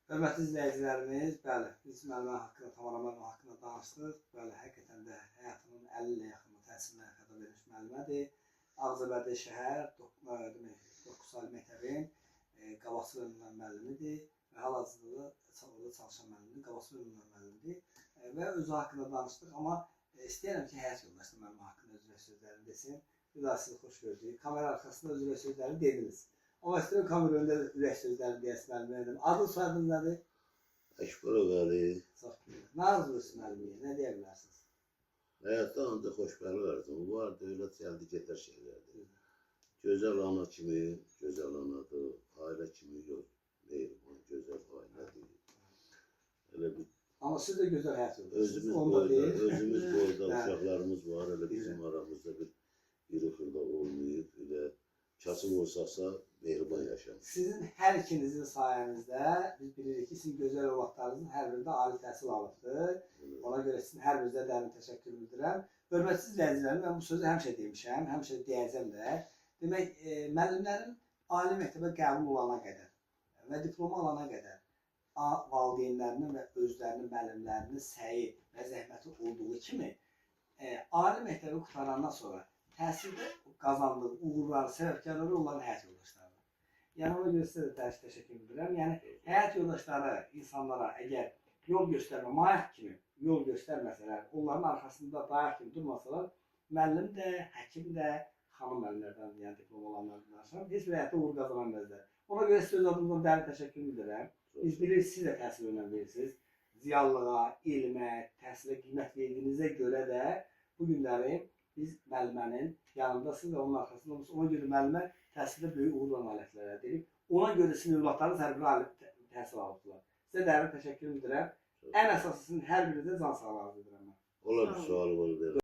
Hörmətli izləyicilərimiz, bəli, biz müəllimə haqqında, Tamara müəllimə haqqında danışdıq. Bəli, həqiqətən də həyatının 50 ilə yaxın təhsilinə xəbər vermiş müəllimədir. Ağcabədi şəhər, demək, 9 ali məktəbin Qabaqçı bölümündən müəllimidir və hal-hazırda orada çalışan müəllimdir, Qabaqçı bölümündən müəllimidir və özü haqqında danışdıq. Amma istəyirəm ki, həyat yoldaşı müəllimə haqqında özü və sözlərini desin. Bir daha sizi xoş gördük. Kamera arxasında özü və sözlərini dediniz. Amma istəyirəm kamera önündə ürək sözlərini deyəsin müəllimə. Adınız, soyadınız nədir? Əşbərov Əli. Çox gözəl. Nə arzuyursunuz müəllimə? Nə deyə bilərsiniz? Həyatda ancaq xoşbəxtlik arzumu var. Dövlət gəldi getər şeylərdir. Gözəl ana kimi gözəl anadır. Ailə kimi yox. Mehriban, gözəl ailədir. Elə bir Amma siz də gözəl həyat yoldaşısınız. özümüz boyda uşaqlarımız var. Elə bizim aramızda bir yırıqırda olmayıb. Elə kasıb olsaqsa mehriban yaşamaq. Sizin hər ikinizin sayənizdə biz bilirik ki, sizin gözəl övladlarınızın hər birində ali təhsil alıbdır. Ona görə sizin hər birinizə dərin təşəkkür bildirirəm. Hörmətli izləyicilərim, mən bu sözü həmişə demişəm, həmişə deyəcəm də. Demək, müəllimlərin ali məktəbə qəbul olana qədər və diploma alana qədər valideynlərinin və özlərinin müəllimlərinin səyi və zəhməti olduğu kimi ali məktəbi qurtarandan sonra təhsildə qazandığı uğurları, səbəbkarları onların həyat yoldaşlarıdır. Yəni, ona görə sizə də təşəkkür edirəm. Yəni, həyat yoldaşları insanlara əgər yol göstərmə, mayaq kimi yol göstərməsələr, onların arxasında dayaq kimi durmasalar, müəllim də, həkim də, xanım müəllimlərdən, yəni diplom olanlardan danışıram, heç bir həyatda uğur qazana bilməzlər. Ona görə sizə adımdan dərin təşəkkür edirəm. Biz bilirik, siz də təhsil önəm verirsiniz. Ziyallığa, elmə, təhsilə qiymət verdiyinizə görə də bu günləri biz müəllimənin yanındasınız və onun arxasında olmuşsunuz. Ona görə müəllimə təhsildə böyük uğurla nailiyyətlər əldə edib. Ona görə sizin övladlarınız hər biri ali təhsil alıbdılar. Sizə dərin təşəkkür edirəm. Ən əsasısının hər birinizə can sağlığı arzu edirəm. Ola bir sual var.